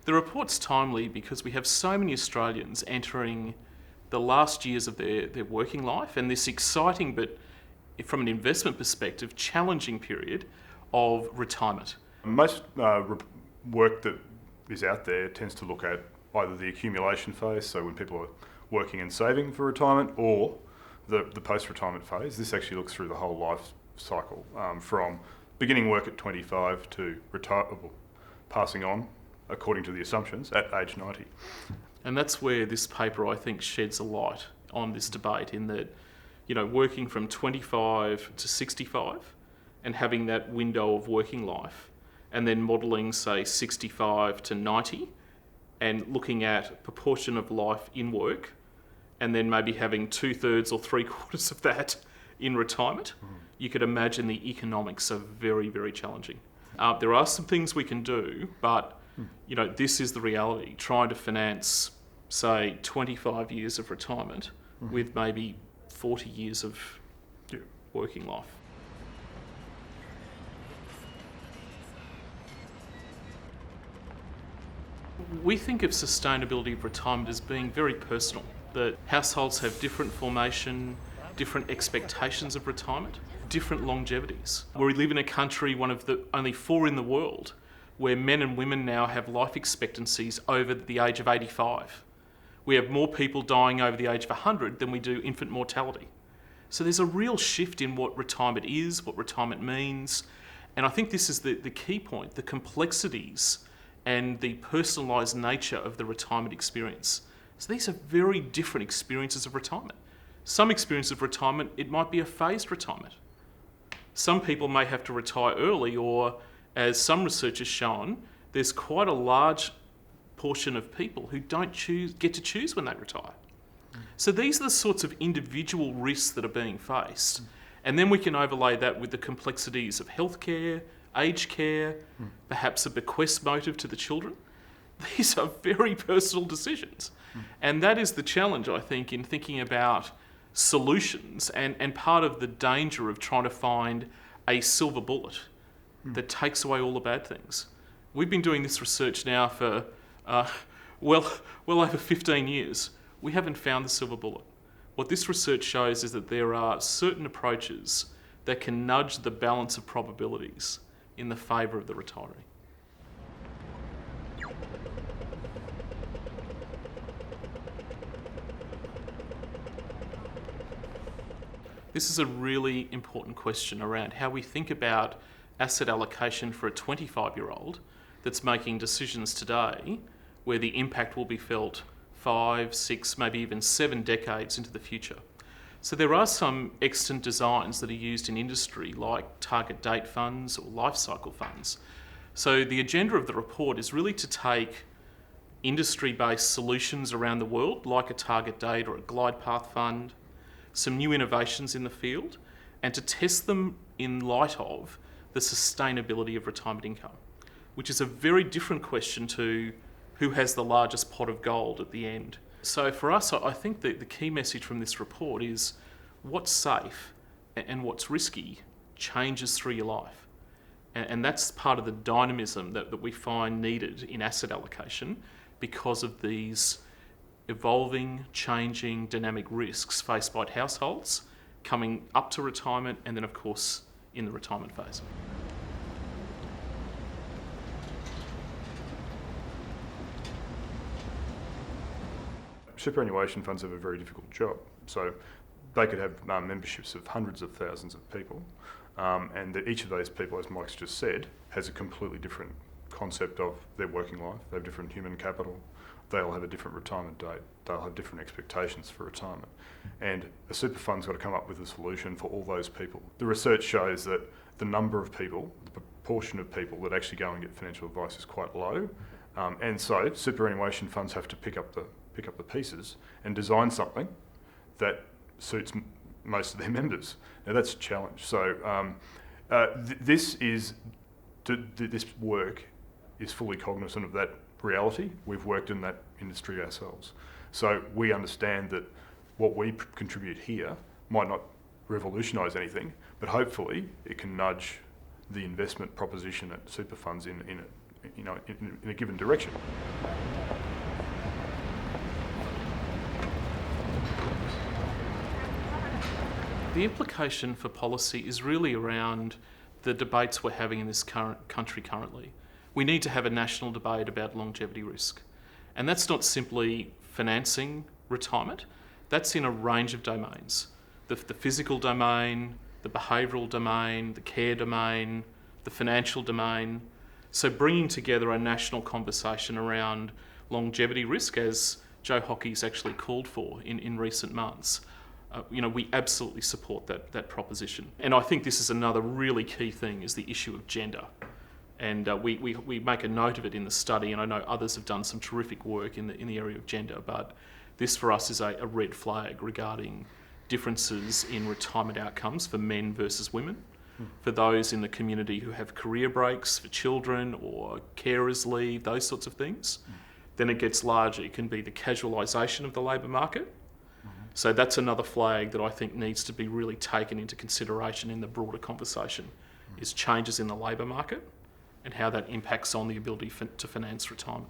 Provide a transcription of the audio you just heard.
The report's timely because we have so many Australians entering the last years of their working life and this exciting but, from an investment perspective, challenging period of retirement. Most work that is out there tends to look at either the accumulation phase, so when people are working and saving for retirement, or the post-retirement phase. This actually looks through the whole life cycle, from beginning work at 25 to passing on, according to the assumptions, at age 90. And that's where this paper, I think, sheds a light on this debate, in that, working from 25 to 65 and having that window of working life, and then modelling, say, 65 to 90 and looking at proportion of life in work, and then maybe having 2/3 or 3/4 of that in retirement, you could imagine the economics are very, very challenging. There are some things we can do, but this is the reality. Trying to finance, say, 25 years of retirement with maybe 40 years of working life. We think of sustainability of retirement as being very personal, that households have different formation, different expectations of retirement, different longevities. We live in a country, one of the only 4 in the world, where men and women now have life expectancies over the age of 85. We have more people dying over the age of 100 than we do infant mortality. So there's a real shift in what retirement is, what retirement means, and I think this is the key point, the complexities and the personalised nature of the retirement experience. So these are very different experiences of retirement. Some experience of retirement, it might be a phased retirement. Some people may have to retire early, or, as some research has shown, there's quite a large portion of people who don't get to choose when they retire. So these are the sorts of individual risks that are being faced. And then we can overlay that with the complexities of healthcare, aged care, perhaps a bequest motive to the children. These are very personal decisions. And that is the challenge, I think, in thinking about solutions, and part of the danger of trying to find a silver bullet that takes away all the bad things. We've been doing this research now for well over 15 years. We haven't found the silver bullet. What this research shows is that there are certain approaches that can nudge the balance of probabilities in the favour of the retiree. This is a really important question around how we think about asset allocation for a 25-year-old that's making decisions today where the impact will be felt 5, 6, maybe even 7 decades into the future. So there are some extant designs that are used in industry, like target date funds or life cycle funds. So the agenda of the report is really to take industry-based solutions around the world, like a target date or a glide path fund, some new innovations in the field, and to test them in light of the sustainability of retirement income, which is a very different question to who has the largest pot of gold at the end. So for us, I think that the key message from this report is what's safe and what's risky changes through your life. And that's part of the dynamism that we find needed in asset allocation because of these evolving, changing, dynamic risks faced by households coming up to retirement, and then, of course, in the retirement phase. Superannuation funds have a very difficult job. So they could have memberships of hundreds of thousands of people, and that each of those people, as Mike's just said, has a completely different concept of their working life. They have different human capital. They'll have a different retirement date. They'll have different expectations for retirement. And a super fund's got to come up with a solution for all those people. The research shows that the number of people, the proportion of people that actually go and get financial advice is quite low. And so superannuation funds have to pick up the pieces and design something that suits most of their members. Now that's a challenge. So this work is fully cognizant of that reality. We've worked in that industry ourselves. So we understand that what we contribute here might not revolutionise anything, but hopefully it can nudge the investment proposition at super funds in in a given direction. The implication for policy is really around the debates we're having in this current country currently. We need to have a national debate about longevity risk. And that's not simply financing retirement, that's in a range of domains. The physical domain, the behavioural domain, the care domain, the financial domain. So bringing together a national conversation around longevity risk, as Joe Hockey's actually called for in recent months, we absolutely support that proposition. And I think this is another really key thing, is the issue of gender. And we make a note of it in the study, and I know others have done some terrific work in the area of gender, but this for us is a red flag regarding differences in retirement outcomes for men versus women, for those in the community who have career breaks, for children or carers leave, those sorts of things. Then it gets larger. It can be the casualisation of the labour market. So that's another flag that I think needs to be really taken into consideration in the broader conversation, is changes in the labour market and how that impacts on the ability to finance retirement.